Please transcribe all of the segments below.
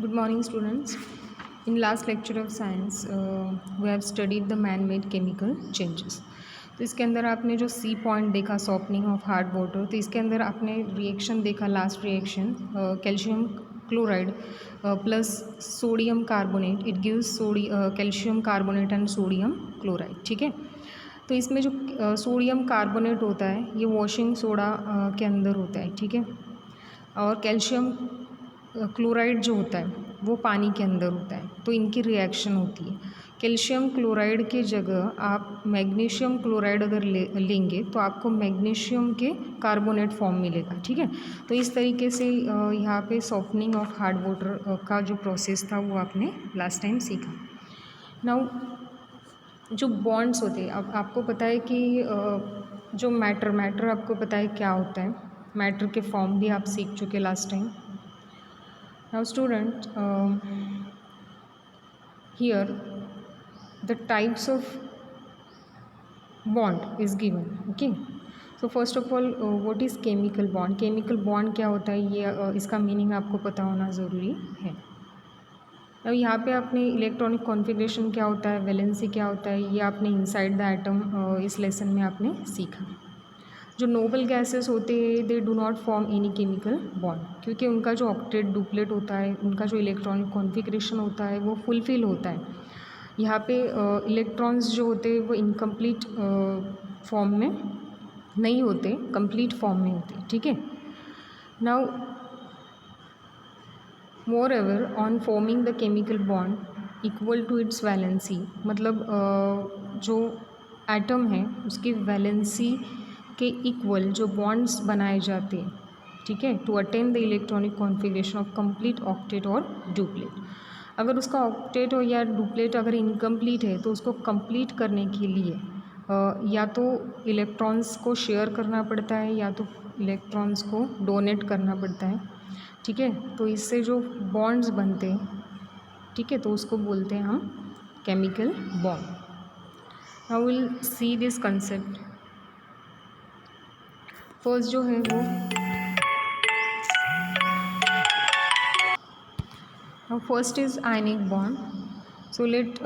Good morning, students. In last lecture of science, we have studied the man-made chemical changes. तो इसके अंदर आपने जो सी पॉइंट देखा सॉफ्टनिंग ऑफ हार्ड वाटर, तो इसके अंदर आपने रिएक्शन देखा, last reaction calcium chloride plus sodium carbonate, it gives calcium carbonate and sodium chloride. ठीक है. तो इसमें जो सोडियम कार्बोनेट होता है ये वॉशिंग सोडा के अंदर होता है. ठीक है. और कैल्शियम क्लोराइड जो होता है वो पानी के अंदर होता है. तो इनकी रिएक्शन होती है. कैल्शियम क्लोराइड के जगह आप मैग्नीशियम क्लोराइड अगर लेंगे तो आपको मैग्नीशियम के कार्बोनेट फॉर्म मिलेगा. ठीक है. तो इस तरीके से यहाँ पे सॉफ्टनिंग ऑफ हार्ड वाटर का जो प्रोसेस था वो आपने लास्ट टाइम सीखा. नाउ जो बॉन्ड्स होते हैं, अब आपको पता है कि जो मैटर आपको पता है क्या होता है. मैटर के फॉर्म भी आप सीख चुके last time. Now student, here the types of bond is given. Okay. So first of all, what is chemical bond? Chemical bond क्या होता है ये इसका मीनिंग आपको पता होना ज़रूरी है. अब यहाँ पे आपने इलेक्ट्रॉनिक कॉन्फ़िगरेशन क्या होता है, वैलेंसी क्या होता है, ये आपने इनसाइड द एटम इस लेसन में आपने सीखा. जो नोबल गैसेस होते हैं they do not form any chemical bond, क्योंकि उनका जो ऑक्टेट डुप्लेट होता है, उनका जो इलेक्ट्रॉनिक कॉन्फ़िगरेशन होता है वो फुलफिल होता है. यहाँ पे इलेक्ट्रॉन्स जो होते हैं वो इनकम्प्लीट फॉर्म में नहीं होते, कंप्लीट फॉर्म में होते. ठीक है. Now more ever on forming the chemical bond equal to its valency, मतलब जो एटम है उसकी वैलेंसी के इक्वल जो बॉन्ड्स बनाए जाते हैं. ठीक है. To attain the electronic configuration of complete octet और डुप्लेट. अगर उसका ऑक्टेट हो या डुप्लेट अगर इनकम्प्लीट है तो उसको कंप्लीट करने के लिए या तो इलेक्ट्रॉन्स को शेयर करना पड़ता है या तो इलेक्ट्रॉन्स को डोनेट करना पड़ता है. ठीक है. तो इससे जो बॉन्ड्स बनते हैं, ठीक है, तो उसको बोलते हैं हम chemical bond. Now will see this concept. First जो है वो first is ionic bond. So let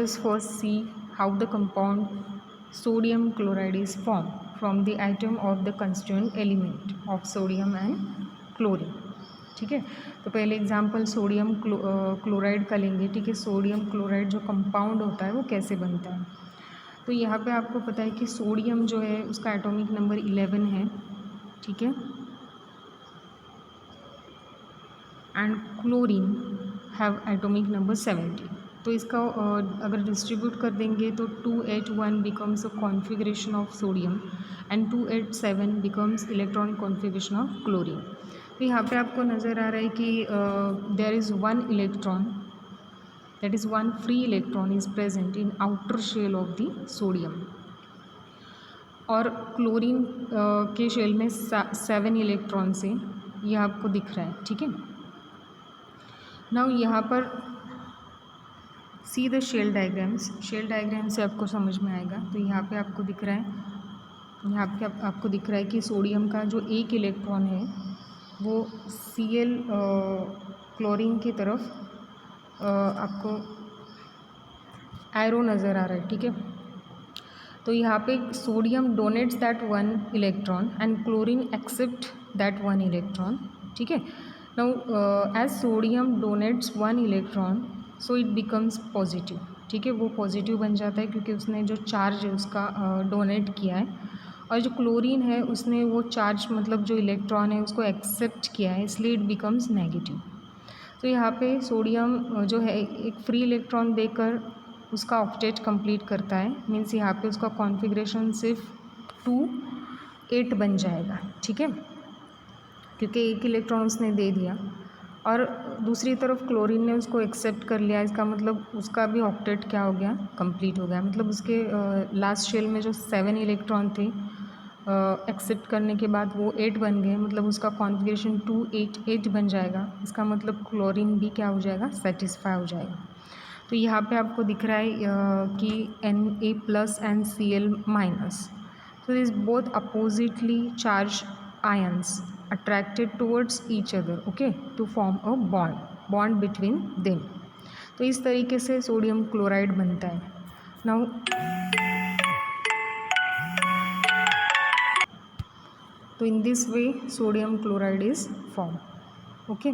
us first see how the compound sodium chloride is form from the item of the constituent element of sodium and chlorine. ठीक है. तो पहले example sodium chloride का लेंगे. ठीक है. सोडियम क्लोराइड जो compound होता है वो कैसे बनता है. तो यहाँ पे आपको पता है कि सोडियम जो है उसका एटॉमिक नंबर 11 है. ठीक है. And chlorine have atomic number 17. तो इसका अगर डिस्ट्रीब्यूट कर देंगे तो 281 becomes a configuration of sodium and 287 becomes electronic configuration of chlorine. तो यहाँ पे आपको नज़र आ रहा है कि there is one electron, that is one free electron is present in outer shell of the sodium. और क्लोरीन के शेल में 7 इलेक्ट्रॉन्स हैं, ये आपको दिख रहा है. ठीक है. नाउ यहाँ पर see the shell diagrams. Shell diagram से आपको समझ में आएगा. तो यहाँ पे आपको दिख रहा है, यहाँ पे आपको दिख रहा है कि सोडियम का जो एक इलेक्ट्रॉन है वो Cl क्लोरीन की तरफ आपको एरो नज़र आ रहा है. ठीक है. तो यहाँ पे sodium donates that one electron and chlorine accept that one electron. ठीक है. Now as sodium donates one electron so it becomes positive. ठीक है. वो पॉजिटिव बन जाता है क्योंकि उसने जो चार्ज है उसका डोनेट किया है, और जो क्लोरीन है उसने वो चार्ज मतलब जो इलेक्ट्रॉन है उसको एक्सेप्ट किया है, इसलिए इट बिकम्स नेगेटिव. तो यहाँ पे सोडियम जो है एक फ्री इलेक्ट्रॉन देकर उसका ऑक्टेट कंप्लीट करता है. मीन्स यहाँ पे उसका कॉन्फ़िगरेशन सिर्फ 2 8 बन जाएगा. ठीक है. क्योंकि एक इलेक्ट्रॉन उसने दे दिया और दूसरी तरफ क्लोरीन ने उसको एक्सेप्ट कर लिया. इसका मतलब उसका भी ऑक्टेट क्या हो गया, कंप्लीट हो गया. मतलब उसके लास्ट शेल में जो 7 इलेक्ट्रॉन थे एक्सेप्ट करने के बाद वो 8 बन गए. मतलब उसका कॉन्फ़िगरेशन 2 8 8 बन जाएगा. इसका मतलब क्लोरीन भी क्या हो जाएगा, सेटिस्फाई हो जाएगा. तो यहाँ पे आपको दिख रहा है कि Na+ and Cl-. So this both oppositely charge ions attracted towards each other, okay, to form a bond. Bond between them. तो इस तरीके से सोडियम क्लोराइड बनता है। नाउ तो in this way sodium chloride is form. Okay,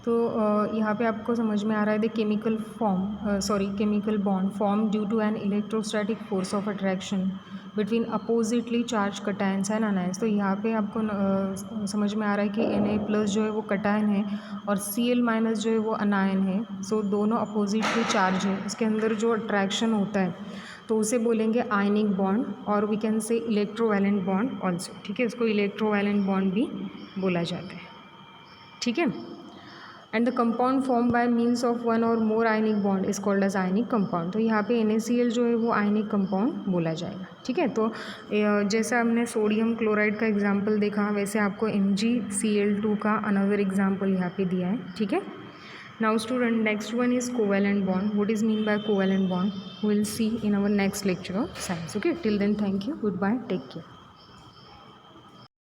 तो यहाँ पे आपको समझ में आ रहा है the chemical chemical bond form due to an electrostatic force of attraction between oppositely charge cations and anions. तो यहाँ पे आपको समझ में आ रहा है कि Na+ जो है वो कटायन है और Cl- जो है वो अनायन है। सो दोनों अपोजिटली चार्ज है, इसके अंदर जो अट्रैक्शन होता है तो उसे बोलेंगे आयनिक बॉन्ड, और we can say electrovalent bond also. ठीक है, इसको इलेक्ट्रोवैलेंट बॉन्ड भी बोला जाता है। ठीक है, and the compound form by means of one or more ionic bond is called as ionic compound. तो यहाँ पे NaCl जो है वो आयनिक कंपाउंड बोला जाएगा। ठीक है, तो जैसा हमने सोडियम क्लोराइड का एग्जाम्पल देखा, वैसे आपको MgCl2 का अनदर एग्जाम्पल यहाँ पे दिया है। ठीक है, now student next one is covalent bond. What is mean by covalent bond? We will see in our next lecture of science. Okay, till then thank you, goodbye, take care.